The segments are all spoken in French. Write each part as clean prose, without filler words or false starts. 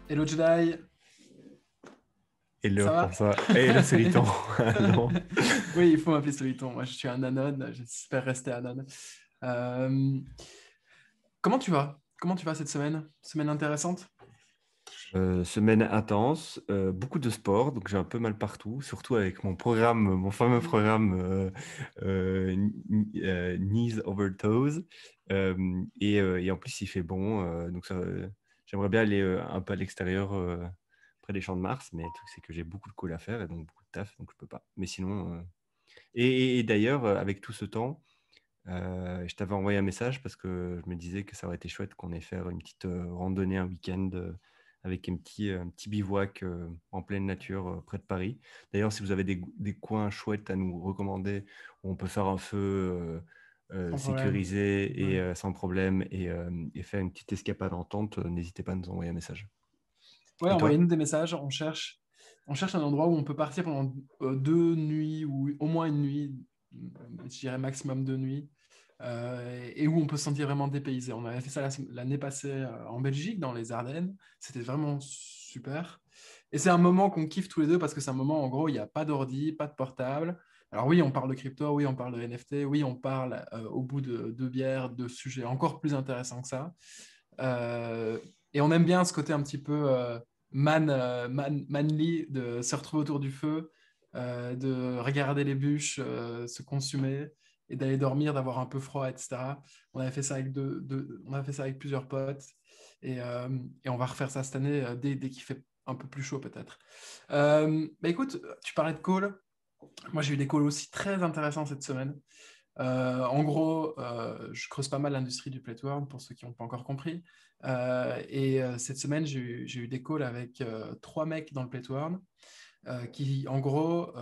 Hello Jedi, Hello ça va? François. Hello Soliton. Non. Oui, il faut m'appeler Soliton. Moi, je suis un anon. J'espère rester anon. Euh, comment tu vas? Comment tu vas cette semaine? Semaine intéressante? Semaine intense, beaucoup de sport, donc j'ai un peu mal partout, surtout avec mon programme, mon fameux programme Knees Over Toes. Et en plus, il fait bon, donc j'aimerais bien aller un peu à l'extérieur, près des champs de Mars, mais le truc, c'est que j'ai beaucoup de calls à faire et donc beaucoup de taf, donc je peux pas. Mais sinon, et d'ailleurs, avec tout ce temps, je t'avais envoyé un message parce que je me disais que ça aurait été chouette qu'on ait faire une petite randonnée un week-end avec un petit bivouac en pleine nature près de Paris. D'ailleurs, si vous avez des coins chouettes à nous recommander où on peut faire un feu Sans problème. sécurisé Ouais. et sans problème et faire une petite escapade en tente, n'hésitez pas à nous envoyer un message. Ouais, Et toi? envoyez-nous des messages. On cherche un endroit où on peut partir pendant 2 nuits ou au moins une nuit, je dirais maximum 2 nuits, et où on peut se sentir vraiment dépaysé. On avait fait ça l'année passée en Belgique, dans les Ardennes. C'était vraiment super. Et c'est un moment qu'on kiffe tous les deux parce que c'est un moment, en gros, il n'y a pas d'ordi, pas de portable. Alors oui, on parle de crypto, oui, on parle de NFT, oui, on parle au bout de 2 bières de sujets encore plus intéressants que ça. Euh, et on aime bien ce côté un petit peu manly, de se retrouver autour du feu, de regarder les bûches se consumer et d'aller dormir, d'avoir un peu froid, etc. On avait fait ça avec, on a fait ça avec plusieurs potes et on va refaire ça cette année dès qu'il fait un peu plus chaud peut-être. Bah écoute, tu parlais de call. Moi, j'ai eu des calls aussi très intéressants cette semaine. En gros, je creuse pas mal l'industrie du plateware pour ceux qui n'ont pas encore compris. Cette semaine, j'ai eu des calls avec 3 mecs dans le plateware qui, en gros,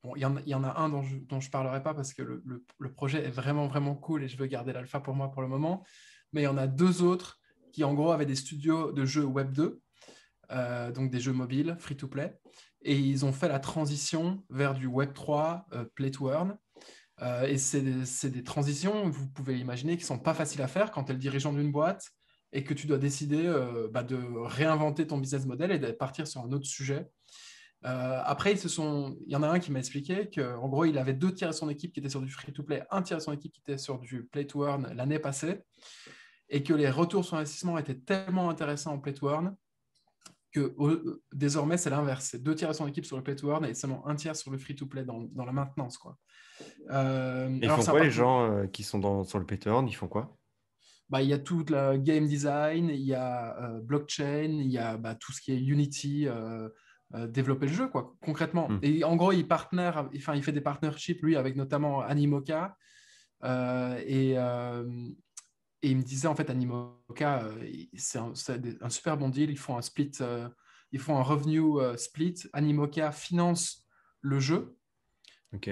bon, il y en a un dont je parlerai pas parce que le projet est vraiment, vraiment cool et je veux garder l'alpha pour moi pour le moment. Mais il y en a deux autres qui, en gros, avaient des studios de jeux Web 2, donc des jeux mobiles, free-to-play. Et ils ont fait la transition vers du Web 3, Play to Earn. Et c'est des transitions, vous pouvez imaginer, qui ne sont pas faciles à faire quand tu es le dirigeant d'une boîte et que tu dois décider de réinventer ton business model et de partir sur un autre sujet. Après, il y en a un qui m'a expliqué qu'en gros, il avait 2 tiers de son équipe qui étaient sur du free-to-play, 1 tiers de son équipe qui était sur du play-to-earn l'année passée, et que les retours sur investissement étaient tellement intéressants en play-to-earn que désormais, c'est l'inverse. C'est 2 tiers de son équipe sur le play-to-earn et seulement 1 tiers sur le free-to-play dans la maintenance, quoi. Et ils Alors, font c'est un quoi les parti. gens qui sont sur le Patreon? Ils font quoi? Bah, il y a tout le game design, il y a blockchain, il y a tout ce qui est Unity, développer le jeu, quoi, concrètement. Hmm. Et en gros, il fait des partnerships, lui, avec notamment Animoca. euh, et, euh, et il me disait, en fait, Animoca, c'est un super bon deal. Ils font un split, ils font un revenue split. Animoca finance le jeu, Ok.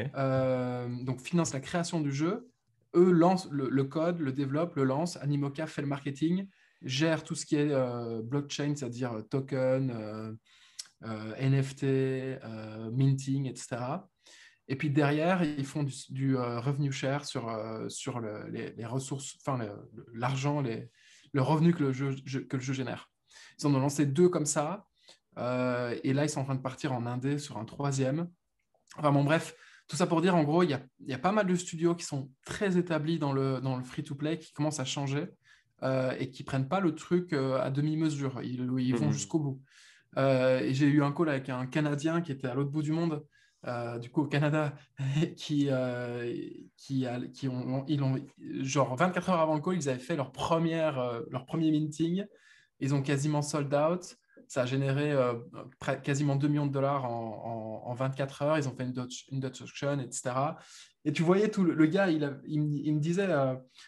donc finance la création du jeu. Eux lancent le code, le développent, le lancent. Animoca fait le marketing, gère tout ce qui est blockchain, c'est-à-dire token, NFT, minting, etc. Et puis derrière, ils font du revenue share sur les ressources, enfin l'argent, le revenu que le jeu génère. Ils en ont lancé 2 comme ça. Et là, ils sont en train de partir en Indé sur un troisième. Enfin bon, bref, tout ça pour dire, en gros, il y a pas mal de studios qui sont très établis dans le free-to-play, qui commencent à changer et qui prennent pas le truc à demi-mesure. Ils vont Mhm. jusqu'au bout. Et j'ai eu un call avec un Canadien qui était à l'autre bout du monde, du coup au Canada, ils ont, genre 24 heures avant le call, ils avaient fait leur premier minting. Ils ont quasiment sold out. Ça a généré quasiment 2 millions de dollars en 24 heures. Ils ont fait une Dutch auction, etc. Et tu voyais tout le gars, il me disait,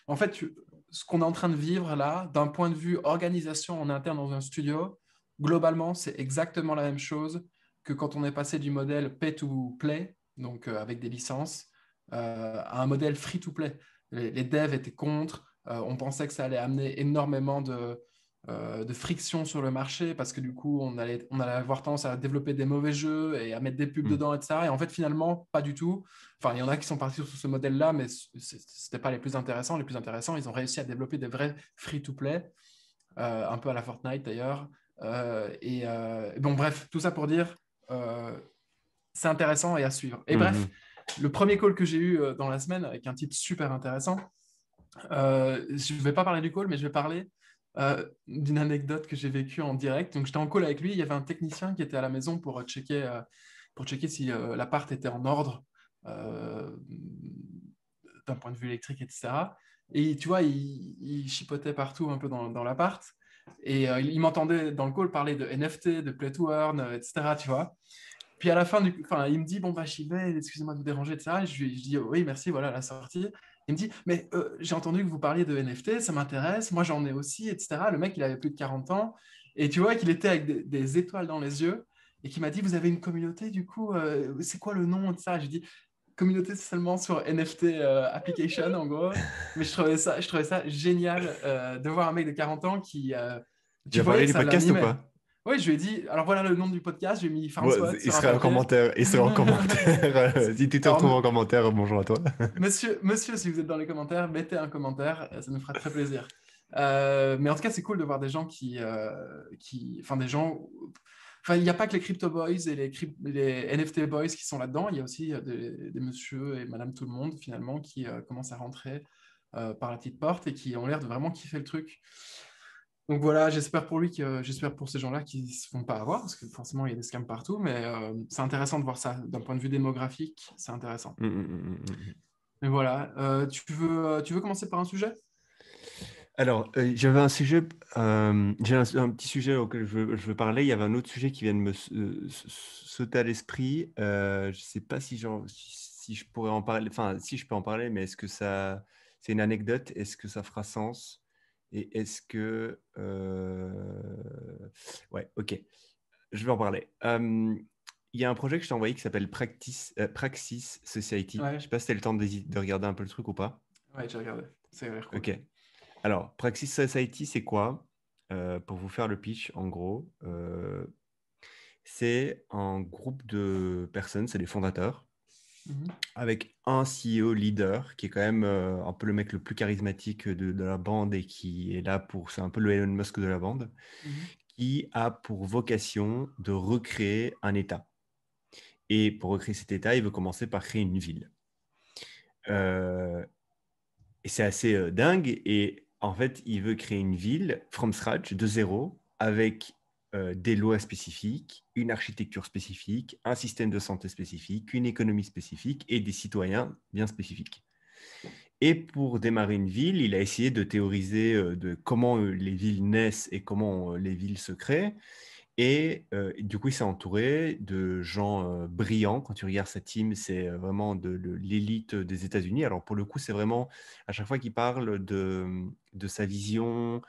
en fait, ce qu'on est en train de vivre là, d'un point de vue organisation en interne dans un studio, globalement, c'est exactement la même chose que quand on est passé du modèle pay to play, donc avec des licences, à un modèle free to play. Les devs étaient contre. On pensait que ça allait amener énormément de friction sur le marché parce que du coup, on allait avoir tendance à développer des mauvais jeux et à mettre des pubs Hmm. dedans, etc. Et en fait, finalement, pas du tout. Enfin, il y en a qui sont partis sur ce modèle-là, mais ce n'était pas les plus intéressants. Les plus intéressants, ils ont réussi à développer des vrais free-to-play, un peu à la Fortnite d'ailleurs, Bon, bref, tout ça pour dire, c'est intéressant et à suivre. Et bref, Mhm. le premier call que j'ai eu dans la semaine avec un type super intéressant, je ne vais pas parler du call, mais je vais parler d'une anecdote que j'ai vécue en direct. Donc, j'étais en call avec lui. Il y avait un technicien qui était à la maison pour checker si l'appart était en ordre euh, d'un point de vue électrique, etc. Et tu vois, il chipotait partout un peu dans l'appart. Et il m'entendait dans le call parler de NFT, de Play to Earn, etc. Tu vois. Puis à la fin, enfin, il me dit, bon, bah, j'y vais, excusez-moi de vous déranger, etc. Et je dis, oui, merci, voilà la sortie. Il me dit, mais j'ai entendu que vous parliez de NFT, ça m'intéresse, moi j'en ai aussi, etc. Le mec, il avait plus de 40 ans, et tu vois qu'il était avec des étoiles dans les yeux, et qui m'a dit, vous avez une communauté, du coup, c'est quoi le nom de ça? J'ai dit, communauté seulement sur NFT application, en gros. Mais je trouvais ça génial de voir un mec de 40 ans qui, Tu tu as voyais parlé que du ça podcast ou l'animait. pas? Oui, je lui ai dit, alors voilà le nom du podcast, j'ai mis Bon, Farnsworth sur un papier. il serait en commentaire. Si tu te Alors, retrouves en commentaire, bonjour à toi. monsieur, si vous êtes dans les commentaires, mettez un commentaire, ça nous fera très plaisir. Mais en tout cas, c'est cool de voir des gens enfin des gens, enfin il n'y a pas que les crypto boys et les NFT boys qui sont là-dedans, il y a aussi des monsieur et madame tout le monde finalement qui commencent à rentrer par la petite porte et qui ont l'air de vraiment kiffer le truc. Donc voilà, j'espère pour ces gens-là qui ne se font pas avoir, parce que forcément il y a des scams partout, mais c'est intéressant de voir ça d'un point de vue démographique, c'est intéressant. Mm. Mais voilà, tu veux commencer par un sujet? Alors, j'avais un sujet, j'ai un petit sujet auquel je veux parler. Il y avait un autre sujet qui vient de me sauter à l'esprit. Je ne sais pas si je pourrais en parler, enfin, si je peux en parler, mais est-ce que c'est une anecdote? Est-ce que ça fera sens? Et est-ce que... Ouais, ok, je vais en parler. Il y a un projet que je t'ai envoyé qui s'appelle Praxis Society. Je ne sais Ouais, pas si tu as le temps de regarder un peu le truc ou pas. ouais, j'ai regardé. Ça a l'air cool. Ok. Alors, Praxis Society, c'est quoi? Pour vous faire le pitch, en gros, c'est un groupe de personnes, c'est des fondateurs, Mhm, avec un CEO leader qui est quand même un peu le mec le plus charismatique de la bande et qui est là pour, c'est un peu le Elon Musk de la bande, mhm. qui a pour vocation de recréer un État. Et pour recréer cet État, il veut commencer par créer une ville. Euh, Et c'est assez dingue. Et en fait, il veut créer une ville from scratch, de zéro, avec des lois spécifiques, une architecture spécifique, un système de santé spécifique, une économie spécifique et des citoyens bien spécifiques. Et pour démarrer une ville, il a essayé de théoriser de comment les villes naissent et comment les villes se créent. Et du coup, il s'est entouré de gens brillants. Quand tu regardes sa team, c'est vraiment de l'élite des États-Unis. Alors, pour le coup, c'est vraiment, à chaque fois qu'il parle de sa vision,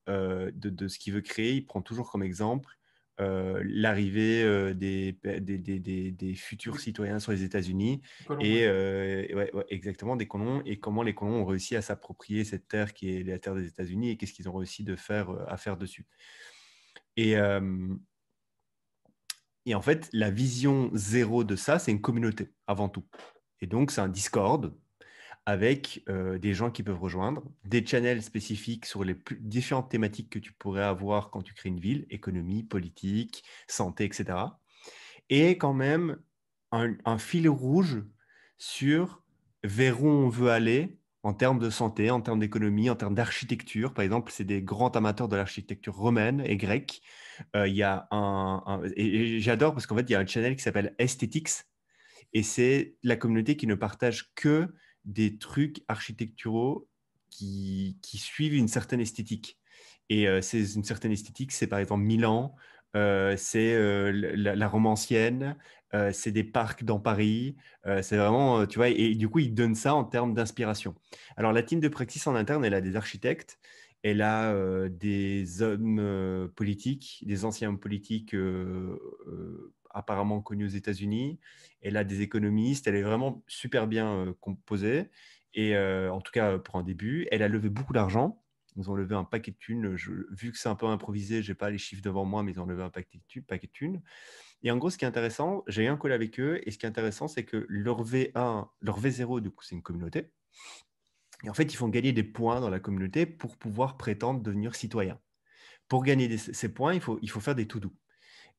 de ce qu'il veut créer, il prend toujours comme exemple l'arrivée des futurs Des citoyens sur les États-Unis colons, ouais. et ouais, exactement des colons et comment les colons ont réussi à s'approprier cette terre qui est la terre des États-Unis et qu'est-ce qu'ils ont réussi à faire dessus. Et, et en fait, la vision zéro de ça, c'est une communauté avant tout. Et donc, c'est un Discord avec des gens qui peuvent rejoindre, des channels spécifiques sur les différentes thématiques que tu pourrais avoir quand tu crées une ville, économie, politique, santé, etc. Et quand même un fil rouge sur vers où on veut aller en termes de santé, en termes d'économie, en termes d'architecture. Par exemple, c'est des grands amateurs de l'architecture romaine et grecque. Il y a et j'adore parce qu'en fait, il y a un channel qui s'appelle Aesthetics et c'est la communauté qui ne partage que des trucs architecturaux qui suivent une certaine esthétique. Et c'est une certaine esthétique, c'est par exemple Milan, c'est la Rome ancienne, c'est des parcs dans Paris, c'est vraiment, tu vois, et du coup, ils donnent ça en termes d'inspiration. Alors, la team de Praxis en interne, elle a des architectes, elle a des hommes politiques, des anciens hommes politiques apparemment connus aux États-Unis. Elle a des économistes. Elle est vraiment super bien composée. Et en tout cas, pour un début, elle a levé beaucoup d'argent. Ils ont levé un paquet de thunes. Vu que c'est un peu improvisé, je n'ai pas les chiffres devant moi, mais ils ont levé un paquet de thunes. Et en gros, ce qui est intéressant, j'ai eu un call avec eux. Et ce qui est intéressant, c'est que leur V1, leur V0, du coup, c'est une communauté. Et en fait, ils font gagner des points dans la communauté pour pouvoir prétendre devenir citoyen. Pour gagner ces points, il faut faire des to-do.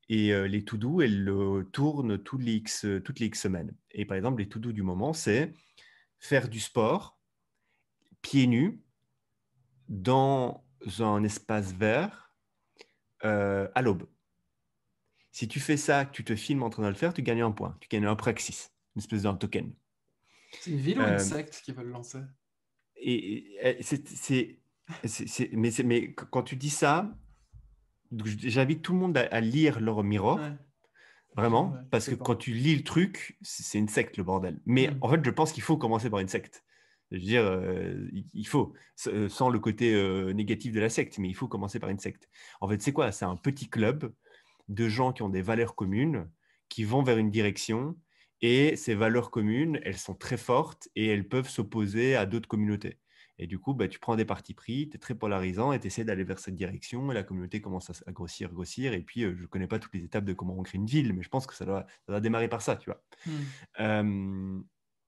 Et les to-do, elles tournent toutes les X semaines. Et par exemple, les to-do du moment, c'est faire du sport pieds nus dans un espace vert à l'aube. Si tu fais ça, que tu te filmes en train de le faire, tu gagnes un point. Tu gagnes un praxis, une espèce d'un token. C'est une ville ou une Euh, secte qui veulent lancer? mais quand tu dis ça, j'invite tout le monde à lire leur Ouais, mirror, vraiment, ouais, parce c'est que quand bon. tu lis le truc, c'est une secte, le bordel. Mais Hmm. en fait, je pense qu'il faut commencer par une secte. Je veux dire, il faut, sans le côté négatif de la secte, mais il faut commencer par une secte. En fait, c'est quoi? C'est un petit club de gens qui ont des valeurs communes, qui vont vers une direction, et ces valeurs communes, elles sont très fortes et elles peuvent s'opposer à d'autres communautés. Et du coup, bah, tu prends des partis pris, tu es très polarisant et tu essaies d'aller vers cette direction, et la communauté commence à grossir, grossir. Et puis, je ne connais pas toutes les étapes de comment on crée une ville, mais je pense que ça doit démarrer par ça, tu vois. Hmm. Euh,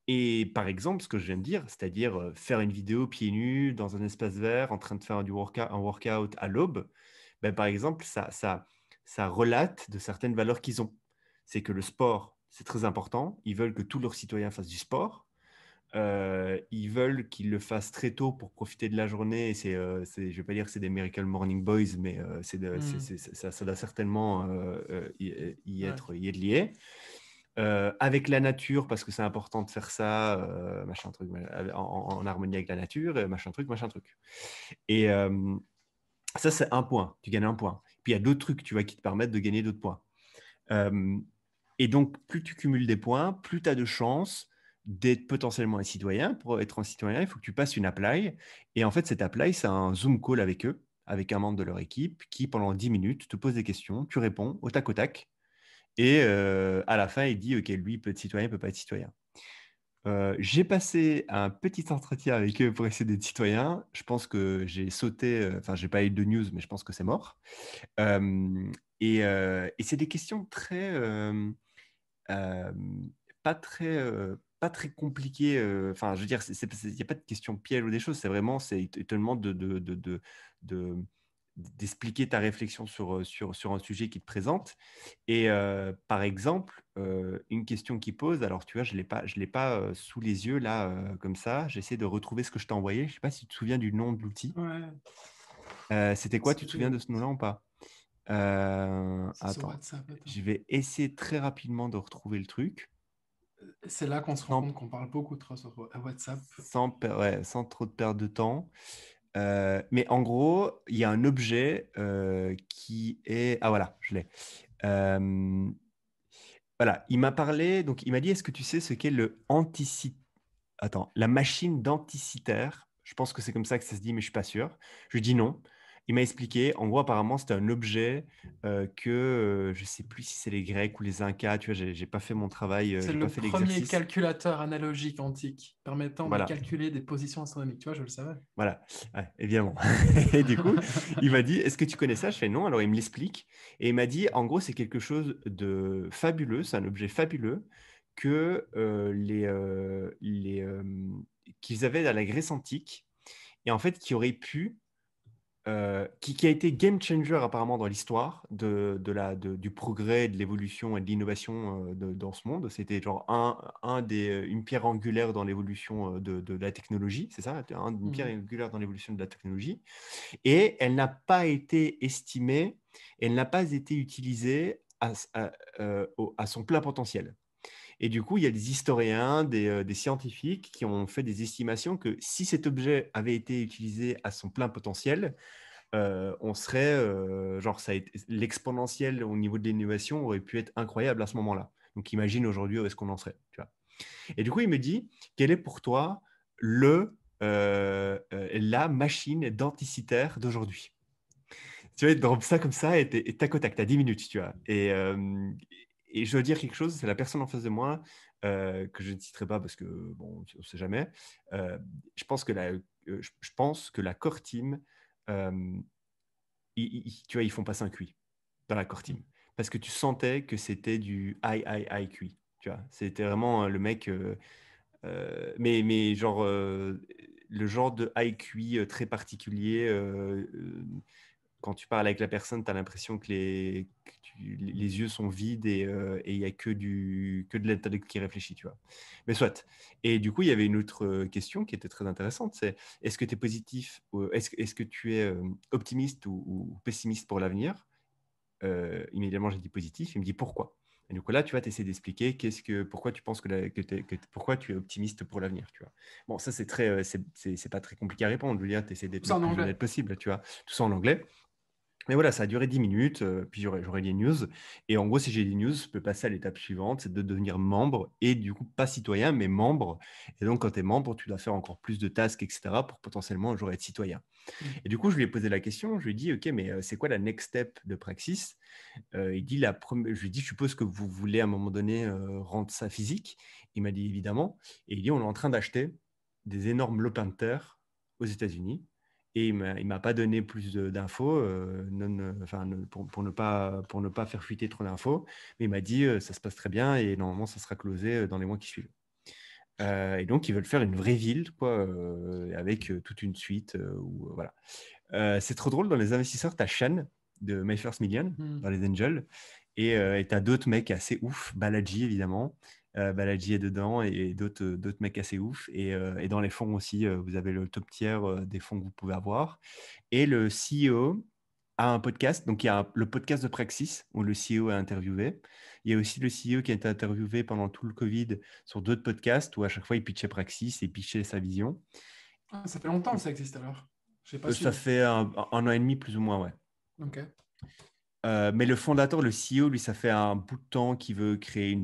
et par exemple, ce que je viens de dire, c'est-à-dire faire une vidéo pieds nus dans un espace vert en train de faire un workout à l'aube, ben, par exemple, ça relate de certaines valeurs qu'ils ont. C'est que le sport, c'est très important. Ils veulent que tous leurs citoyens fassent du sport. Ils veulent qu'ils le fassent très tôt pour profiter de la journée. Je ne vais pas dire que c'est des Miracle Morning Boys, mais Hmm. ça doit certainement Ouais. y être lié. Avec la nature, parce que c'est important de faire ça, machin truc, en harmonie avec la nature, machin truc, machin truc. Et ça, c'est un point, tu gagnes un point. Puis il y a d'autres trucs, tu vois, qui te permettent de gagner d'autres points. Euh, et donc, plus tu cumules des points, plus tu as de chances d'être potentiellement un citoyen. Pour être un citoyen, il faut que tu passes une apply. Et en fait, cette apply, c'est un Zoom call avec eux, avec un membre de leur équipe, qui, pendant 10 minutes, te pose des questions, tu réponds au tac au tac. Et à la fin, il dit, OK, lui, il peut être citoyen, il ne peut pas être citoyen. J'ai passé un petit entretien avec eux pour essayer d'être citoyen. Je pense que j'ai sauté, enfin, j'ai pas eu de news, mais je pense que c'est mort. Euh, et c'est des questions très, euh, pas très compliquées. Enfin, je veux dire, il n'y a pas de questions pièges ou des choses. C'est vraiment, ils te demandent de- d'expliquer ta réflexion sur un sujet qui te présente. Et par exemple, une question qui pose, alors tu vois, je l'ai pas sous les yeux là, comme ça. J'essaie de retrouver ce que je t'ai envoyé. Je ne sais pas si tu te souviens du nom de l'outil. Ouais. C'était quoi? Ce Tu que te souviens j'ai, de ce nom-là ou pas? c'est sur Attends, WhatsApp. Attends. je vais essayer très rapidement de retrouver le truc C'est là qu'on se rend sans, compte qu'on parle beaucoup trop sur WhatsApp. ouais, sans trop de perte de temps. Mais en gros, il y a un objet qui est... Ah voilà, je l'ai. Euh, voilà, il m'a parlé, donc il m'a dit, est-ce que tu sais ce qu'est le Attends, la machine denticitaire? Je pense que c'est comme ça que ça se dit, mais je suis pas sûr. Je lui dis non. Il m'a expliqué, en gros, apparemment, c'était un objet que je sais plus si c'est les Grecs ou les Incas, tu vois, j'ai pas fait mon travail, C'est j'ai pas le fait premier l'exercice. calculateur analogique antique permettant de Voilà, calculer des positions astronomiques. Tu vois, je le savais. voilà, ouais, évidemment. Et du coup, il m'a dit, est-ce que tu connais ça? Je fais non. Alors il me l'explique. Et il m'a dit, en gros, c'est quelque chose de fabuleux, c'est un objet fabuleux que qu'ils avaient dans la Grèce antique et en fait qui aurait pu qui a été game changer apparemment dans l'histoire du progrès, de l'évolution et de l'innovation dans ce monde. C'était genre une pierre angulaire dans l'évolution de la technologie, c'est ça, une pierre Mhm. angulaire dans l'évolution de la technologie. Et elle n'a pas été estimée, elle n'a pas été utilisée à son plein potentiel. Et du coup, il y a des historiens, des scientifiques qui ont fait des estimations que si cet objet avait été utilisé à son plein potentiel, on serait, genre, l'exponentiel au niveau de l'innovation aurait pu être incroyable à ce moment-là. Donc, imagine aujourd'hui où est-ce qu'on en serait, tu vois. Et du coup, il me dit, quel est pour toi la machine denticitaire d'aujourd'hui? Tu vois, il drop ça comme ça et tac au tac, t'as 10 minutes, tu vois. Et je veux dire quelque chose, c'est la personne en face de moi, que je ne citerai pas parce que, bon, on ne sait jamais. Euh, je pense que la core team, euh, tu vois, ils font passer un QI dans la core team. Parce que tu sentais que c'était du high QI. Tu vois, c'était vraiment le mec, mais genre, le genre de high QI très particulier. quand tu parles avec la personne, tu as l'impression que les yeux sont vides et il n'y a que de l'intellect qui réfléchit, tu vois. Mais soit. Et du coup, il y avait une autre question qui était très intéressante, c'est est-ce que tu es positif, est-ce que tu es optimiste ou pessimiste pour l'avenir? Immédiatement, j'ai dit positif. Il me dit pourquoi? Et donc là, tu vas t'essayer d'expliquer pourquoi tu penses pourquoi tu es optimiste pour l'avenir, tu vois. Bon, ça, c'est très, c'est pas très compliqué à répondre. Je veux dire, tu essaies d'être Tout le ça en plus anglais. honnête possible, tu vois. Tout ça en anglais. Mais voilà, ça a duré 10 minutes, puis j'aurai les news. Et en gros, si j'ai les news, je peux passer à l'étape suivante, c'est de devenir membre, et du coup, pas citoyen, mais membre. Et donc, quand tu es membre, tu dois faire encore plus de tasks, etc., pour potentiellement un jour être citoyen. Mm. Et du coup, je lui ai posé la question, je lui ai dit, OK, mais c'est quoi la next step de Praxis? Il dit je lui ai dit, je suppose que vous voulez à un moment donné rendre ça physique. Il m'a dit évidemment. Et il dit, on est en train d'acheter des énormes lopins de terre aux États-Unis. Et il m'a pas donné plus d'infos, pour ne pas faire fuiter trop d'infos. Mais il m'a dit, ça se passe très bien et normalement, ça sera closé dans les mois qui suivent. Et donc, ils veulent faire une vraie ville, quoi, avec toute une suite. Voilà. C'est trop drôle, dans les investisseurs, tu as Shan de My First Million, Mm. dans les Angels, et tu as d'autres mecs assez ouf, Balaji évidemment. Balaji est dedans et d'autres mecs assez ouf. Et dans les fonds aussi, vous avez le top tier des fonds que vous pouvez avoir. Et le CEO a un podcast, donc il y a le podcast de Praxis où le CEO est interviewé. Il y a aussi le CEO qui a été interviewé pendant tout le Covid sur d'autres podcasts où à chaque fois il pitchait Praxis et pitchait sa vision. Ah, ça fait longtemps que ça existe alors. Je n'ai pas Ça suivi. fait un an et demi plus ou moins, ouais. Ok. Mais le fondateur, le CEO, lui, ça fait un bout de temps qu'il veut créer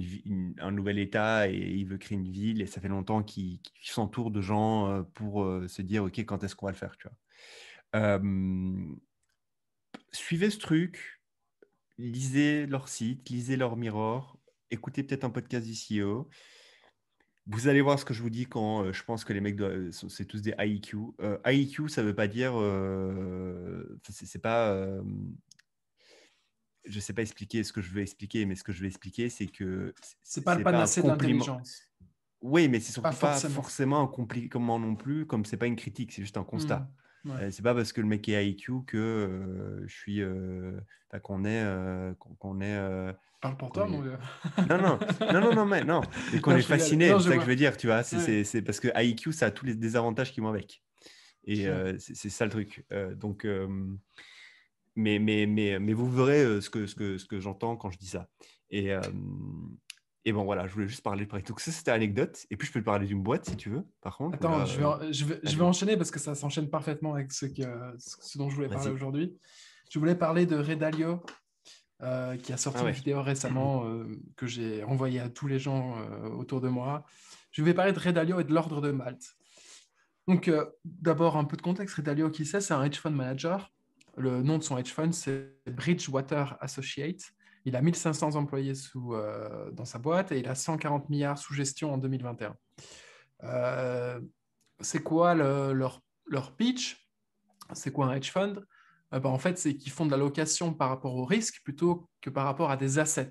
un nouvel État et il veut créer une ville. Et ça fait longtemps qu'il s'entoure de gens pour se dire, OK, quand est-ce qu'on va le faire, tu vois. Suivez ce truc, lisez leur site, lisez leur mirror, écoutez peut-être un podcast du CEO. Vous allez voir ce que je vous dis quand je pense que les mecs, c'est tous des IEQ. IEQ, ça ne veut pas dire... c'est pas... je ne sais pas expliquer ce que je veux expliquer, mais ce que je vais expliquer, c'est que C'est pas le c'est pas un panacée de compliment. l'intelligence. Oui, mais c'est Pas surtout pas forcément. forcément un compliment non plus, comme c'est pas une critique, c'est juste un Mm. constat. Ouais. C'est pas parce que le mec est IQ que je suis, enfin, qu'on est, Parle pour qu'on toi, mon est. vieux. Non, non, non, non, non, mais non, mais qu'on Non, est je rigole. fasciné, Non, c'est je ça que je vois. veux dire, tu vois. Ouais. C'est parce que IQ, ça a tous les désavantages qui vont avec. Et Ouais. c'est ça le truc. Donc, mais vous verrez ce que j'entends quand je dis ça. Et, euh, et bon, voilà, je voulais juste parler de Pareto. Donc ça, c'était l'anecdote. Et puis, je peux te parler d'une boîte, si tu veux, par contre. Ou Attends, là, je vais allez, enchaîner parce que ça s'enchaîne parfaitement avec ce dont je voulais parler vas-y. aujourd'hui. Je voulais parler de Redalio, qui a Ah sorti une ouais. vidéo récemment que j'ai envoyée à tous les gens autour de moi. Je vais parler de Redalio et de l'ordre de Malte. Donc, d'abord, un peu de contexte. Redalio, qui c'est? C'est un hedge fund manager. Le nom de son hedge fund, c'est Bridgewater Associates. Il a 1500 employés dans sa boîte et il a 140 milliards sous gestion en 2021. C'est quoi leur pitch? C'est quoi un hedge fund? En fait, c'est qu'ils font de la location par rapport au risque plutôt que par rapport à des assets.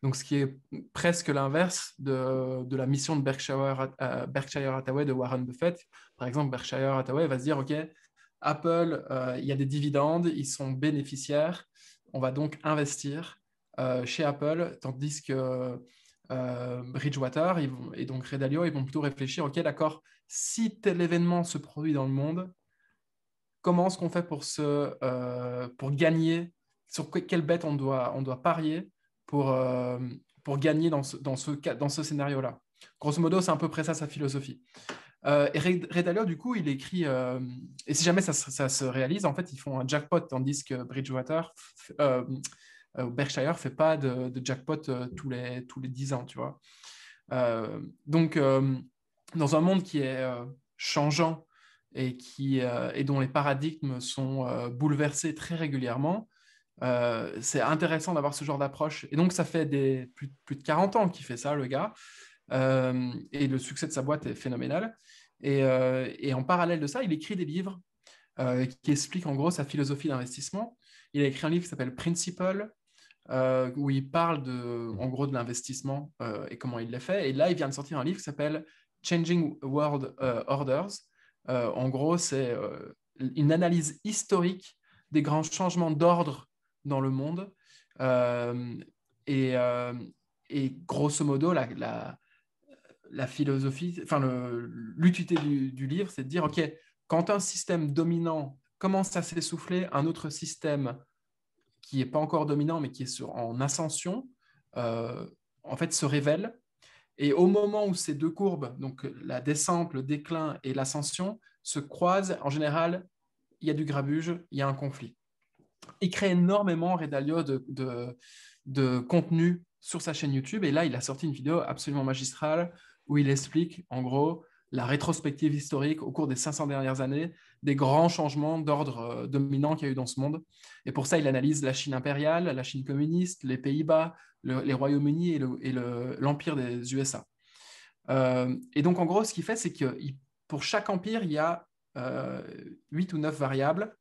Donc, ce qui est presque l'inverse de la mission de Berkshire Hathaway de Warren Buffett. Par exemple, Berkshire Hathaway va se dire, OK, Apple, il y a des dividendes, ils sont bénéficiaires, on va donc investir chez Apple, tandis que Bridgewater et donc Redalio, ils vont plutôt réfléchir, OK, d'accord, si tel événement se produit dans le monde, comment est-ce qu'on fait pour gagner, sur quelle bête on doit parier pour gagner dans ce scénario-là. Grosso modo, c'est à peu près ça sa philosophie. Et Redalio, du coup, il écrit, et si jamais ça se réalise, en fait, ils font un jackpot, tandis que Berkshire ne fait pas de jackpot tous les 10 ans, tu vois. Donc, dans un monde qui est changeant et dont les paradigmes sont bouleversés très régulièrement, c'est intéressant d'avoir ce genre d'approche. Et donc, ça fait plus de 40 ans qu'il fait ça, le gars. Et le succès de sa boîte est phénoménal. Et en parallèle de ça, il écrit des livres qui expliquent en gros sa philosophie d'investissement. Il a écrit un livre qui s'appelle Principle, où il parle en gros de l'investissement et comment il l'a fait. Et là, il vient de sortir un livre qui s'appelle Changing World Orders. En gros, c'est une analyse historique des grands changements d'ordre dans le monde. Euh, et, euh, et grosso modo, la philosophie, enfin l'utilité du livre, c'est de dire, OK, quand un système dominant commence à s'essouffler, un autre système qui n'est pas encore dominant, mais qui est en ascension, euh, en fait, se révèle. Et au moment où ces deux courbes, donc la descente, le déclin et l'ascension, se croisent, en général, il y a du grabuge, il y a un conflit. Il crée énormément, Ray Dalio, de contenu sur sa chaîne YouTube. Et là, il a sorti une vidéo absolument magistrale où il explique, en gros, la rétrospective historique au cours des 500 dernières années, des grands changements d'ordre dominant qu'il y a eu dans ce monde. Et pour ça, il analyse la Chine impériale, la Chine communiste, les Pays-Bas, les Royaumes-Unis et l'empire des USA. Et donc, en gros, ce qu'il fait, c'est que pour chaque empire, il y a 8 ou 9 variables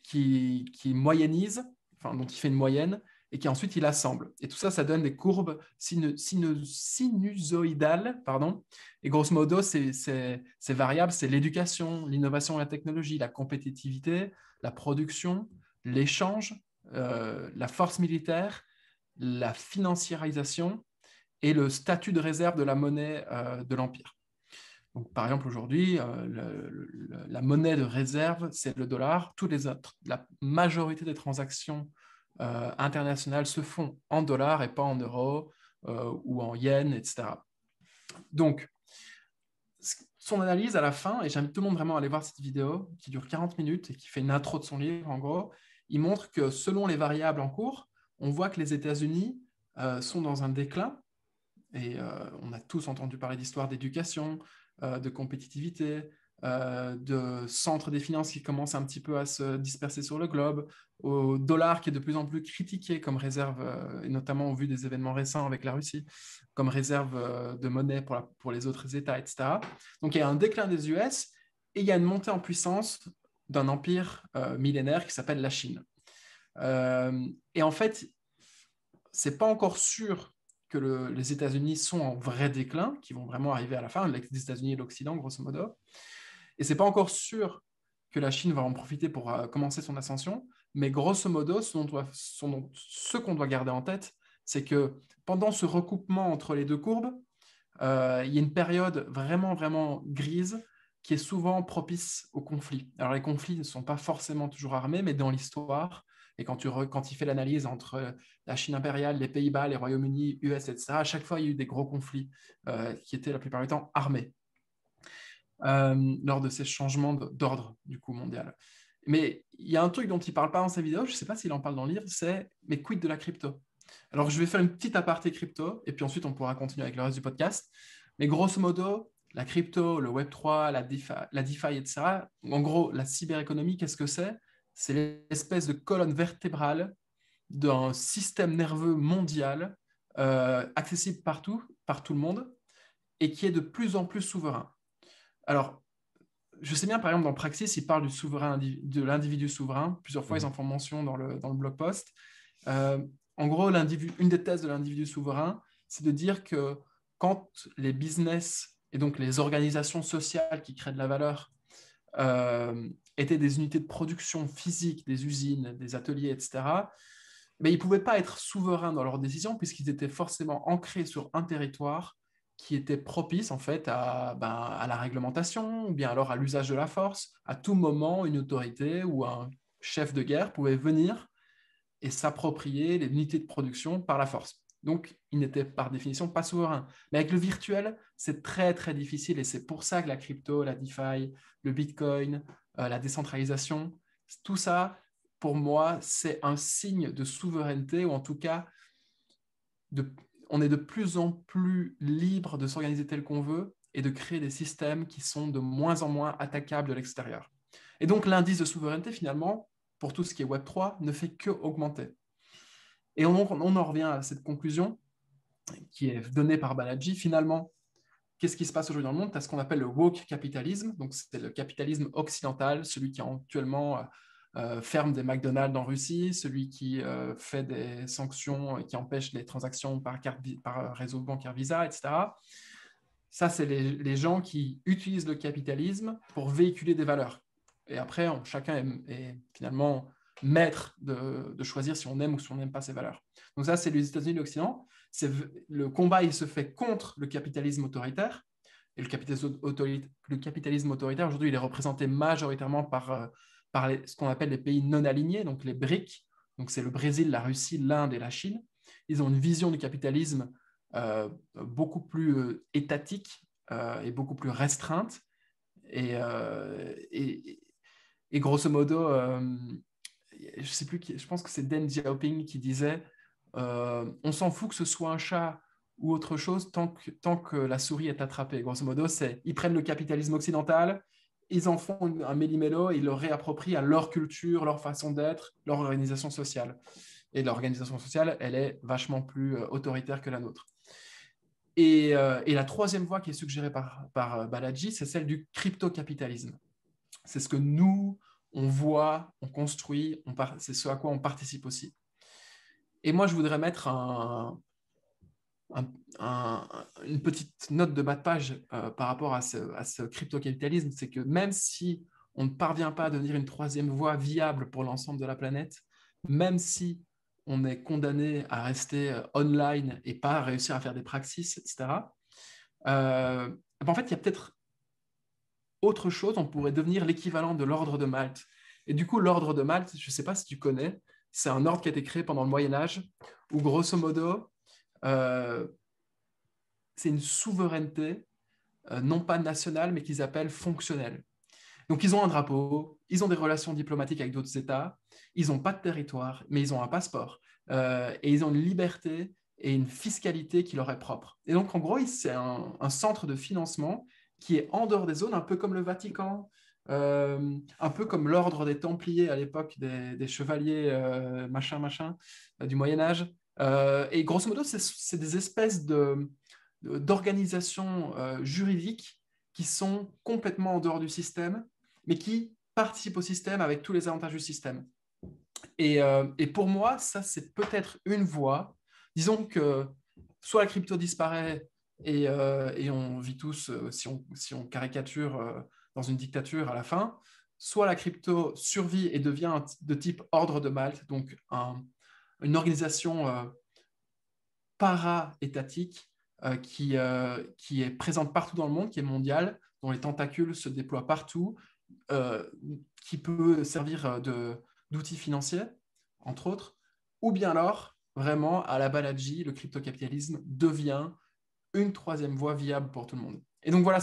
qui moyennise, enfin, dont il fait une moyenne, et qui ensuite il assemble. Et tout ça, ça donne des courbes sinusoïdales, pardon. Et grosso modo, ces variables, c'est l'éducation, l'innovation et la technologie, la compétitivité, la production, l'échange, la force militaire, la financiarisation et le statut de réserve de la monnaie de l'Empire. Donc, par exemple, aujourd'hui, la monnaie de réserve, c'est le dollar. La majorité des transactions internationales se font en dollars et pas en euros ou en yens, etc. Donc, son analyse à la fin, et j'invite tout le monde vraiment à aller voir cette vidéo qui dure 40 minutes et qui fait une intro de son livre, en gros, il montre que selon les variables en cours, on voit que les États-Unis sont dans un déclin. Et on a tous entendu parler d'histoire d'éducation, de compétitivité, de centres des finances qui commencent un petit peu à se disperser sur le globe, au dollar qui est de plus en plus critiqué comme réserve, et notamment au vu des événements récents avec la Russie, comme réserve de monnaie pour les autres États, etc. Donc il y a un déclin des US et il y a une montée en puissance d'un empire millénaire qui s'appelle la Chine. Et en fait, c'est pas encore sûr que les États-Unis sont en vrai déclin, qui vont vraiment arriver à la fin, les États-Unis et l'Occident, grosso modo. Et c'est pas encore sûr que la Chine va en profiter pour commencer son ascension, mais grosso modo, ce qu'on doit garder en tête, c'est que pendant ce recoupement entre les deux courbes, il y a une période vraiment, vraiment grise qui est souvent propice aux conflits. Alors les conflits ne sont pas forcément toujours armés, mais dans l'histoire, et quand il fait l'analyse entre la Chine impériale, les Pays-Bas, les Royaumes-Unis, US, etc., à chaque fois, il y a eu des gros conflits qui étaient la plupart du temps armés lors de ces changements d'ordre du coup mondial. Mais il y a un truc dont il ne parle pas dans sa vidéo, je ne sais pas s'il en parle dans le livre, c'est mais quid de la crypto? Alors je vais faire une petite aparté crypto, et puis ensuite on pourra continuer avec le reste du podcast. Mais grosso modo, la crypto, le Web3, la DeFi, etc., en gros, la cyberéconomie, qu'est-ce que c'est? C'est l'espèce de colonne vertébrale d'un système nerveux mondial accessible partout, par tout le monde, et qui est de plus en plus souverain. Alors, je sais bien, par exemple, dans Praxis, ils parlent de l'individu souverain. Plusieurs fois, ils en font mention dans le blog post. Euh, En gros, une des thèses de l'individu souverain, c'est de dire que quand les business et donc les organisations sociales qui créent de la valeur étaient des unités de production physique, des usines, des ateliers, etc., mais ils ne pouvaient pas être souverains dans leurs décisions puisqu'ils étaient forcément ancrés sur un territoire qui était propice en fait à la réglementation ou bien alors à l'usage de la force. À tout moment, une autorité ou un chef de guerre pouvait venir et s'approprier les unités de production par la force. Donc, ils n'étaient par définition pas souverains. Mais avec le virtuel, c'est très, très difficile et c'est pour ça que la crypto, la DeFi, le Bitcoin, la décentralisation, tout ça, pour moi, c'est un signe de souveraineté ou en tout cas, on est de plus en plus libre de s'organiser tel qu'on veut et de créer des systèmes qui sont de moins en moins attaquables de l'extérieur. Et donc, l'indice de souveraineté, finalement, pour tout ce qui est Web3, ne fait que augmenter. Et on en revient à cette conclusion qui est donnée par Balaji. Finalement, qu'est-ce qui se passe aujourd'hui dans le monde? Tu as ce qu'on appelle le woke capitalisme, donc c'est le capitalisme occidental, celui qui actuellement ferme des McDonald's en Russie, celui qui fait des sanctions qui empêchent les transactions par réseau bancaire Visa, etc. Ça, c'est les gens qui utilisent le capitalisme pour véhiculer des valeurs. Et après, chacun est finalement maître de choisir si on aime ou si on n'aime pas ces valeurs. Donc ça, c'est les États-Unis, l'Occident. Le combat, il se fait contre le capitalisme autoritaire. Et le capitalisme autoritaire, aujourd'hui, il est représenté majoritairement par ce qu'on appelle les pays non alignés, donc les BRIC. Donc c'est le Brésil, la Russie, l'Inde et la Chine. Ils ont une vision du capitalisme beaucoup plus étatique et beaucoup plus restreinte. Et grosso modo, je sais plus je pense que c'est Deng Xiaoping qui disait on s'en fout que ce soit un chat ou autre chose tant que la souris est attrapée. Grosso modo, ils prennent le capitalisme occidental, ils en font un méli-mélo et ils le réapproprient à leur culture, leur façon d'être, leur organisation sociale. Et l'organisation sociale, elle est vachement plus autoritaire que la nôtre. Et la troisième voie qui est suggérée par Balaji, c'est celle du crypto-capitalisme. C'est ce que nous, on voit, on construit, c'est ce à quoi on participe aussi. Et moi, je voudrais mettre une petite note de bas de page par rapport à ce crypto-capitalisme, c'est que même si on ne parvient pas à devenir une troisième voie viable pour l'ensemble de la planète, même si on est condamné à rester online et pas à réussir à faire des praxis, etc., en fait, il y a peut-être autre chose, on pourrait devenir l'équivalent de l'ordre de Malte. Et du coup, l'ordre de Malte, je ne sais pas si tu connais, c'est un ordre qui a été créé pendant le Moyen-Âge, où grosso modo, c'est une souveraineté, non pas nationale, mais qu'ils appellent fonctionnelle. Donc, ils ont un drapeau, ils ont des relations diplomatiques avec d'autres États, ils n'ont pas de territoire, mais ils ont un passeport. Et ils ont une liberté et une fiscalité qui leur est propre. Et donc, en gros, c'est un centre de financement qui est en dehors des zones, un peu comme le Vatican, un peu comme l'ordre des Templiers à l'époque des chevaliers du Moyen-Âge. Et grosso modo, c'est des espèces d'organisations juridiques qui sont complètement en dehors du système, mais qui participent au système avec tous les avantages du système. Et pour moi, ça, c'est peut-être une voie. Disons que soit la crypto disparaît et on vit tous, si on caricature, dans une dictature à la fin, soit la crypto survit et devient de type ordre de Malte, donc une organisation para-étatique qui est présente partout dans le monde, qui est mondiale, dont les tentacules se déploient partout, qui peut servir d'outil financier, entre autres, ou bien alors, vraiment, à la Balaji, le crypto-capitalisme devient une troisième voie viable pour tout le monde. Et donc voilà,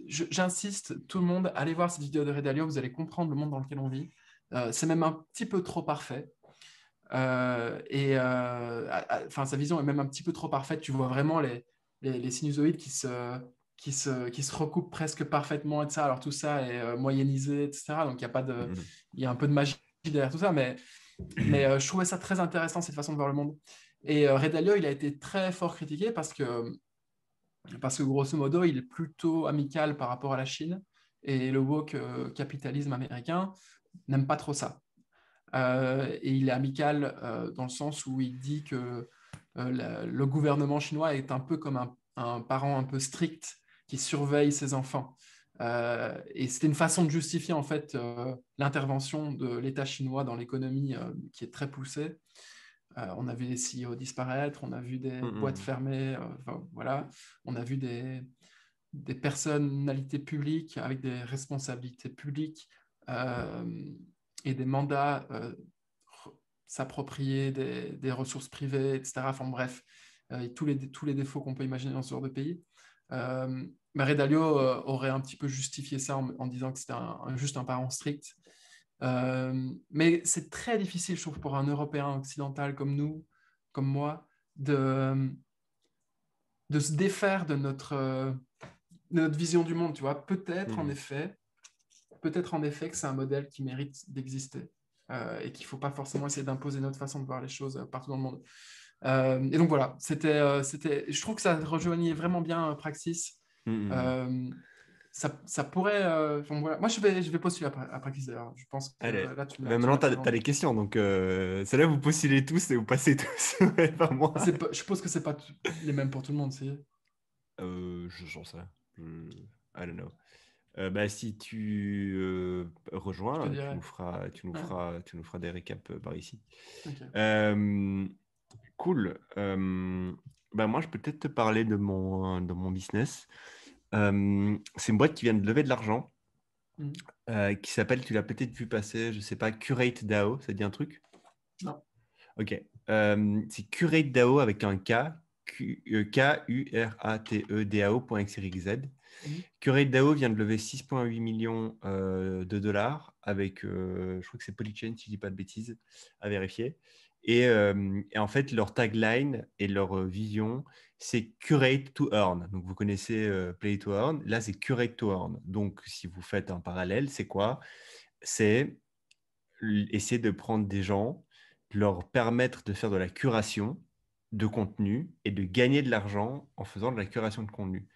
j'insiste, tout le monde, allez voir cette vidéo de Ray Dalio, vous allez comprendre le monde dans lequel on vit. C'est même un petit peu trop parfait. Sa vision est même un petit peu trop parfaite. Tu vois vraiment les sinusoïdes qui se recoupent presque parfaitement, etc. Alors tout ça est moyennisé, etc. Donc il y a un peu de magie derrière tout ça, mais je trouvais ça très intéressant, cette façon de voir le monde. Et Ray Dalio, il a été très fort critiqué parce que grosso modo, il est plutôt amical par rapport à la Chine, et le woke capitalisme américain n'aime pas trop ça. Et il est amical dans le sens où il dit que le gouvernement chinois est un peu comme un parent un peu strict qui surveille ses enfants. Et c'était une façon de justifier en fait l'intervention de l'État chinois dans l'économie qui est très poussée. On a vu des CEO disparaître, on a vu des boîtes fermées, voilà. On a vu des personnalités publiques avec des responsabilités publiques et des mandats s'approprier des ressources privées, etc. Enfin bref, tous les défauts qu'on peut imaginer dans ce genre de pays. Ray Dalio aurait un petit peu justifié ça en disant que c'était juste un parent strict. Mais c'est très difficile, je trouve, pour un Européen occidental comme nous, comme moi, de se défaire de notre vision du monde, tu vois. Peut-être en effet que c'est un modèle qui mérite d'exister et qu'il ne faut pas forcément essayer d'imposer notre façon de voir les choses partout dans le monde. Et donc voilà, je trouve que ça rejoignait vraiment bien Praxis. Ça pourrait. Voilà. Moi, je vais postuler à Praxis d'ailleurs. Je pense que Allez. là, tu Mais me maintenant, l'as tu as les questions. Donc, celle-là, vous postulez tous et vous passez tous. Ouais, pas moi. Je suppose que ce n'est pas les mêmes pour tout le monde. J'en sais rien. I don't know. Si tu Je te rejoins, dirai. Ouais, tu nous feras des récaps par ici. ok. Euh, cool. Moi, je peux peut-être te parler de mon business. C'est une boîte qui vient de lever de l'argent, Mhm. qui s'appelle, tu l'as peut-être vu passer, je sais pas, Curate DAO, ça te dit un truc? Non. Ok. C'est Curate DAO avec un K, Kuratedao.xyz. Mhm. Curate DAO vient de lever 6,8 millions de dollars avec, je crois que c'est Polychain, si je dis pas de bêtises, à vérifier. Et en fait, leur tagline et leur vision, c'est Curate to Earn. Donc, vous connaissez Play to Earn. Là, c'est Curate to Earn. Donc, si vous faites un parallèle, c'est quoi? C'est essayer de prendre des gens, leur permettre de faire de la curation de contenu et de gagner de l'argent en faisant de la curation de contenu.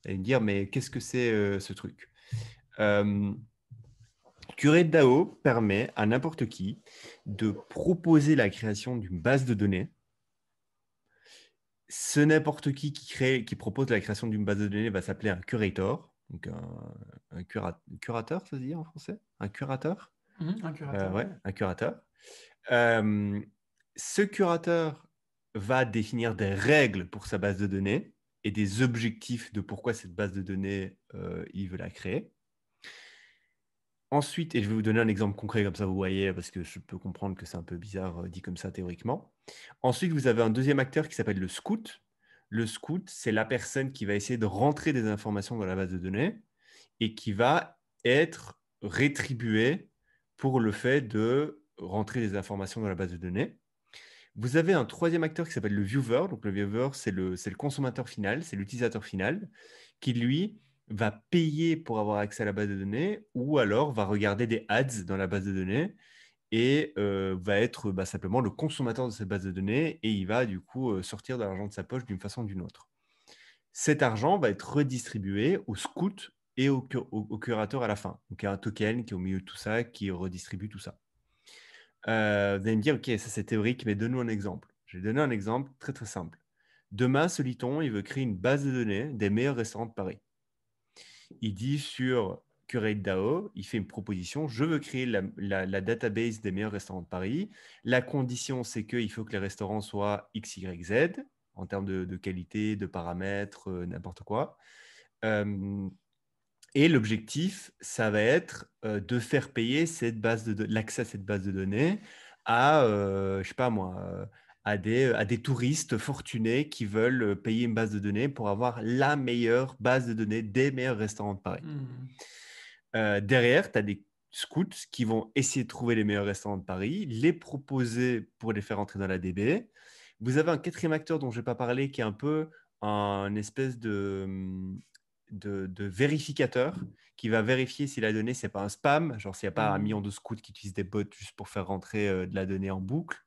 Vous allez me dire, mais qu'est-ce que c'est ce truc? euh, Curate DAO permet à n'importe qui de proposer la création d'une base de données. Ce n'importe qui propose la création d'une base de données va s'appeler un curator, donc curateur, ça se dit en français? Un curateur? Mhm. Un curateur, Ouais, ouais. un curateur. Euh, Ce curateur va définir des règles pour sa base de données et des objectifs de pourquoi cette base de données, il veut la créer. Ensuite, et je vais vous donner un exemple concret comme ça, vous voyez, parce que je peux comprendre que c'est un peu bizarre dit comme ça théoriquement. Ensuite, vous avez un deuxième acteur qui s'appelle le scout. Le scout, c'est la personne qui va essayer de rentrer des informations dans la base de données et qui va être rétribuée pour le fait de rentrer des informations dans la base de données. Vous avez un troisième acteur qui s'appelle le viewer. Donc, le viewer, c'est le consommateur final, c'est l'utilisateur final, qui lui va payer pour avoir accès à la base de données ou alors va regarder des ads dans la base de données et va être simplement le consommateur de cette base de données et il va du coup sortir de l'argent de sa poche d'une façon ou d'une autre. Cet argent va être redistribué au scout et au curateur à la fin. Donc, il y a un token qui est au milieu de tout ça qui redistribue tout ça. Vous allez me dire, OK, ça c'est théorique, mais donne-nous un exemple. Je vais donner un exemple très très simple. Demain, Soliton, il veut créer une base de données des meilleurs restaurants de Paris. Il dit sur CurateDAO, il fait une proposition, je veux créer la database des meilleurs restaurants de Paris. La condition, c'est qu'il faut que les restaurants soient X, Y, Z en termes de qualité, de paramètres, n'importe quoi. Euh, et l'objectif, ça va être de faire payer l'accès à cette base de données à, je sais pas moi, à des touristes fortunés qui veulent payer une base de données pour avoir la meilleure base de données des meilleurs restaurants de Paris. Mhm. Derrière, tu as des scouts qui vont essayer de trouver les meilleurs restaurants de Paris, les proposer pour les faire entrer dans la DB. Vous avez un quatrième acteur dont je n'ai pas parlé qui est un peu un espèce de vérificateur qui va vérifier si la donnée, c'est pas un spam, genre s'il n'y a pas un million Mhm. de scouts qui utilisent des bots juste pour faire rentrer de la donnée en boucle.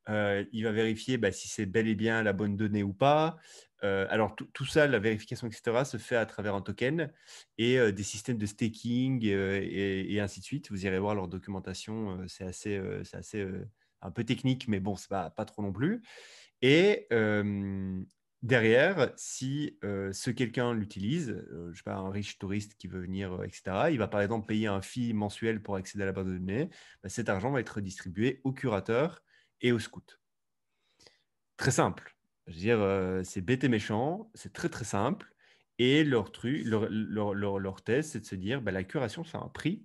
Il va vérifier si c'est bel et bien la bonne donnée ou pas. Alors, tout ça, la vérification, etc., se fait à travers un token et des systèmes de staking et ainsi de suite. Vous irez voir leur documentation. C'est assez un peu technique, mais bon, c'est pas trop non plus. Et derrière, si ce quelqu'un l'utilise, je ne sais pas, un riche touriste qui veut venir, etc., il va par exemple payer un fee mensuel pour accéder à la base de données. Cet argent va être redistribué au curateur et au scout. Très simple. Je veux dire, c'est bête et méchant, c'est très très simple. Et leur truc, leur thèse, c'est de se dire, la curation, c'est un prix.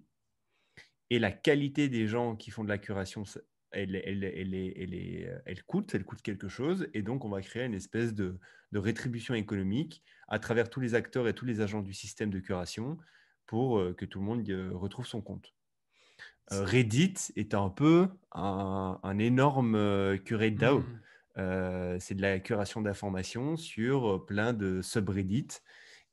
Et la qualité des gens qui font de la curation, elle coûte quelque chose. Et donc, on va créer une espèce de rétribution économique à travers tous les acteurs et tous les agents du système de curation pour que tout le monde retrouve son compte. Reddit est un peu un énorme curate DAO. Mhm. C'est de la curation d'informations sur plein de subreddits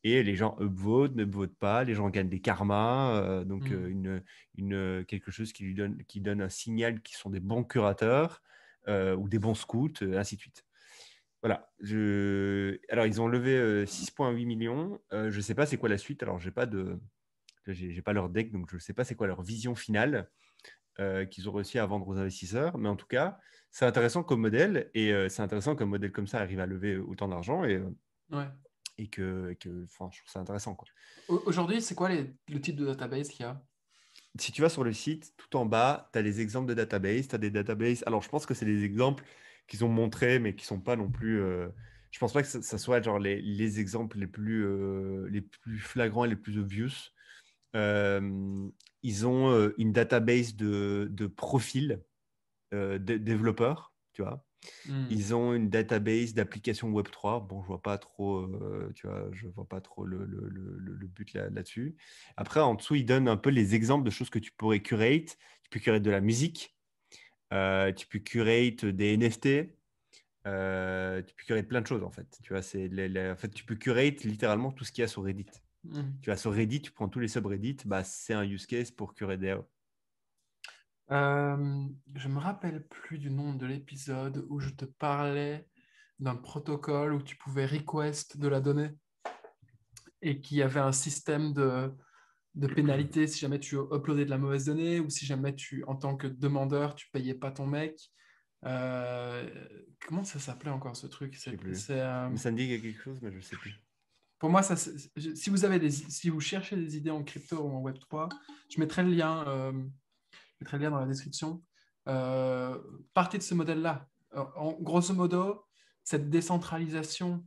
et les gens upvotent, ne votent pas, les gens gagnent des karmas, donc Mhm. quelque chose qui donne un signal qu'ils sont des bons curateurs ou des bons scouts, ainsi de suite. Voilà. Alors, ils ont levé 6,8 millions. Je ne sais pas c'est quoi la suite. Alors, j'ai pas leur deck, donc je ne sais pas c'est quoi leur vision finale qu'ils ont réussi à vendre aux investisseurs. Mais en tout cas, c'est intéressant comme modèle et c'est intéressant qu'un modèle comme ça arrive à lever autant d'argent. Ouais. enfin, je trouve ça intéressant, quoi. Aujourd'hui, c'est quoi le type de database qu'il y a? Si tu vas sur le site, tout en bas, tu as les exemples de databases. Tu as des databases. Alors, je pense que c'est des exemples qu'ils ont montrés, mais qui sont pas non plus. Je pense pas que ça soit genre les exemples les plus flagrants et les plus obvious. Euh, Ils ont une database de profils de développeurs, tu vois. Hmm. Ils ont une database d'applications Web3. Bon, je vois pas trop, tu vois, je vois pas trop le but là-dessus. Après, en dessous, ils donnent un peu les exemples de choses que tu pourrais curate. Tu peux curate de la musique, tu peux curate des NFT, tu peux curate plein de choses en fait. Tu vois, en fait, tu peux curate littéralement tout ce qu'il y a sur Reddit. Hmm. Tu vas sur Reddit, tu prends tous les subreddits, bah, c'est un use case pour curate des DAO. Je me rappelle plus du nom de l'épisode où je te parlais d'un protocole où tu pouvais request de la donnée et qui avait un système de pénalité si jamais tu uploadais de la mauvaise donnée ou si jamais en tant que demandeur, tu payais pas ton mec. Euh, Comment ça s'appelait encore ce truc? Je sais plus. C'est, Mais ça me dit quelque chose, mais je sais plus. pour moi, si vous cherchez des idées en crypto ou en Web3, je mettrai le lien, dans la description. Euh, Partez de ce modèle-là. Grosso modo, cette décentralisation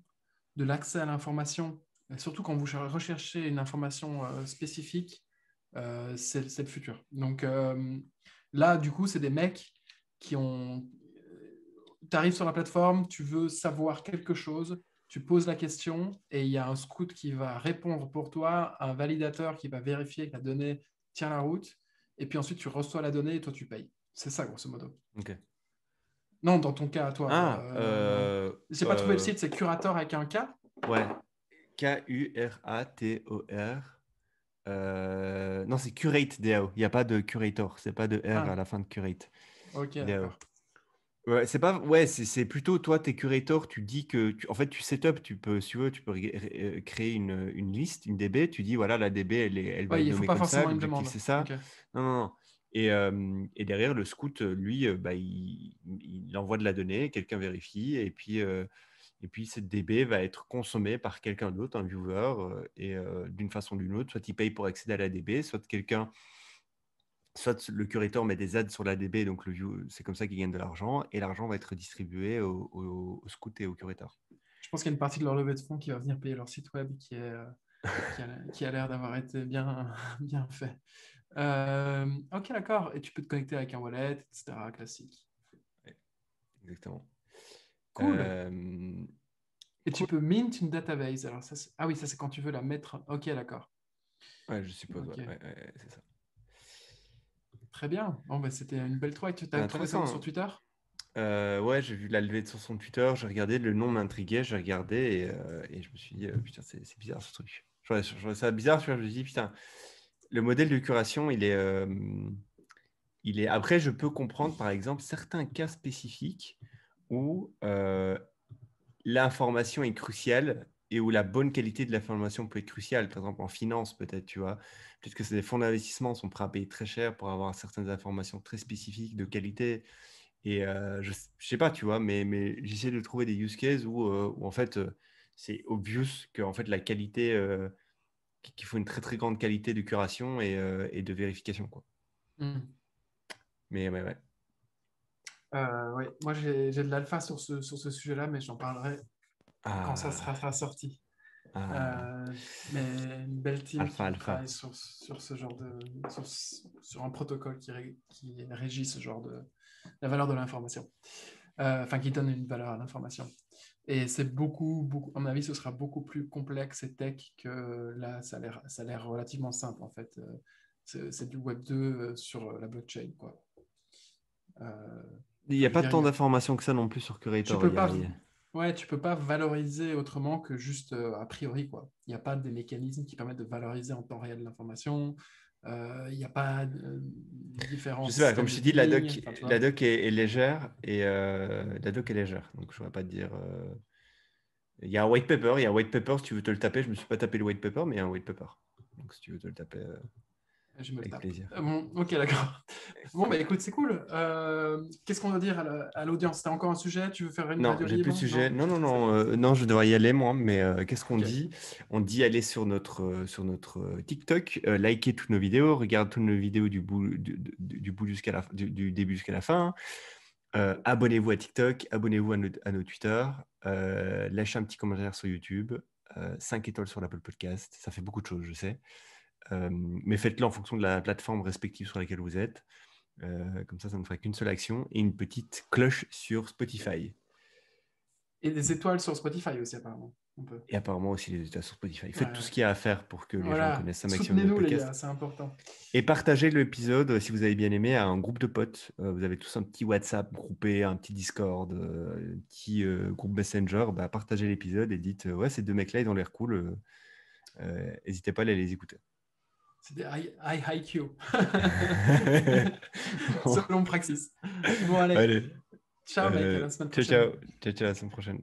de l'accès à l'information, surtout quand vous recherchez une information spécifique, c'est le futur. Donc là, du coup, c'est des mecs qui ont... Tu arrives sur la plateforme, tu veux savoir quelque chose, tu poses la question et il y a un scout qui va répondre pour toi, un validateur qui va vérifier que la donnée tient la route, et puis ensuite tu reçois la donnée et toi tu payes. C'est ça, grosso modo. Ok. Non, dans ton cas, à toi. Ah, J'ai pas trouvé le site, c'est Curator avec un K. ouais. Curator. Non, c'est Curate DAO. Il n'y a pas de Curator. C'est pas de R à Ah, la fin de Curate ok, DAO. d'accord. Ouais, c'est pas. Ouais, c'est plutôt toi, t'es Curator. Tu dis que. En fait, tu setup. Tu peux, si tu veux, tu peux créer une liste, une DB. Tu dis, voilà, la DB, elle va Ouais, être il faut nommée pas comme ça. forcément une L'objectif, demande. c'est ça. Ok. Non, non, non. Et derrière, le scout, lui, bah, il envoie de la donnée, quelqu'un vérifie, et puis cette DB va être consommée par quelqu'un d'autre, un viewer, et d'une façon ou d'une autre, soit il paye pour accéder à la DB, soit le curator met des ads sur la DB, donc c'est comme ça qu'il gagne de l'argent, et l'argent va être distribué au scout et au curator. Je pense qu'il y a une partie de leur levée de fonds qui va venir payer leur site web qui a l'air d'avoir été bien, bien fait. Ok, d'accord. Et tu peux te connecter avec un wallet, etc. Classique. Ouais, exactement. Cool. Euh, Et tu cool. peux mint une database. Alors ça, ah oui, ça c'est quand tu veux la mettre. Ok, d'accord. Ouais, je suppose, ouais, Ok, ouais, ouais, c'est ça. très bien. Bon, bah, c'était une belle trouvaille. Tu C'est as trouvé ça où intéressant, sur hein. Twitter? Ouais, j'ai vu la levée de son Twitter, j'ai regardé, le nom m'intriguait, j'ai regardé et je me suis dit, putain, c'est bizarre ce truc. Je trouvais ça bizarre, tu vois, je me suis dit, putain, le modèle de curation, il est. Après, je peux comprendre, par exemple, certains cas spécifiques où l'information est cruciale et où la bonne qualité de l'information peut être cruciale. Par exemple, en finance, peut-être, tu vois. Peut-être que des fonds d'investissement sont prêts à payer très cher pour avoir certaines informations très spécifiques de qualité. Et je ne sais pas, tu vois, mais j'essaie de trouver des use cases où en fait, c'est obvious que en fait, la qualité, qu'il faut une très très grande qualité de curation et de vérification, quoi. Hmm. Mais ouais, ouais. Oui, moi j'ai de l'alpha sur ce sujet-là, mais j'en parlerai quand ça Ah, sera sorti. ah, Euh, mais une belle team alpha, qui alpha. travaille sur ce genre sur un protocole qui régit ce genre la valeur de l'information. Enfin, qui donne une valeur à l'information. Et c'est beaucoup, à mon avis, ce sera beaucoup plus complexe et tech que là, ça a l'air relativement simple en fait. C'est du Web 2 sur la blockchain, quoi. Il n'y Enfin, a je veux pas dire, tant d'informations que ça non plus sur tu Curator. peux pas, ouais, tu peux pas valoriser autrement que juste a priori, quoi. Il n'y a pas des mécanismes qui permettent de valoriser en temps réel l'information. Il n'y a pas différents Je sais pas, comme systèmes je de t'ai dit, billing. Enfin, tu la vois. doc est légère et la doc est légère. Donc je ne pourrais pas te dire. Il y a un white paper, si tu veux te le taper. Je ne me suis pas tapé le white paper, mais il y a un white paper. Donc si tu veux te le taper. Je me le Avec tape. plaisir. Bon, ok, d'accord. Bon, bah écoute, c'est cool. Qu'est-ce qu'on doit dire à l'audience? T'as encore un sujet? Tu veux faire une Non, radio j'ai plus de libre? sujet. Non, Non, non, c'est bon. non, non, je devrais y aller moi, mais qu'est-ce qu'on Ok. dit? On dit aller sur notre TikTok, liker toutes nos vidéos, regarde toutes nos vidéos du bout jusqu'à du début jusqu'à la fin. Abonnez-vous à TikTok, abonnez-vous à nos Twitter, lâchez un petit commentaire sur YouTube, 5 étoiles sur l'Apple Podcast, ça fait beaucoup de choses, je sais. Mais faites-le en fonction de la plateforme respective sur laquelle vous êtes. Comme ça ne fera qu'une seule action et une petite cloche sur Spotify. Et des étoiles sur Spotify aussi, apparemment. On peut. Et apparemment aussi les états sur Spotify. Faites tout ce Ouais. qu'il y a à faire pour que les gens Voilà. connaissent un maximum de notre Soutenez-nous, les gars, podcast. c'est important. Et partagez l'épisode si vous avez bien aimé à un groupe de potes. Vous avez tous un petit WhatsApp groupé, un petit Discord, un petit groupe Messenger. Bah, partagez l'épisode et dites ouais, ces deux mecs-là, ils ont l'air cool. N'hésitez pas à aller les écouter. C'est des high IQ. Bon. Selon Praxis. Bon, allez. Allez. Ciao, mec, à la semaine Ciao, prochaine. ciao. Ciao, ciao, à la semaine prochaine.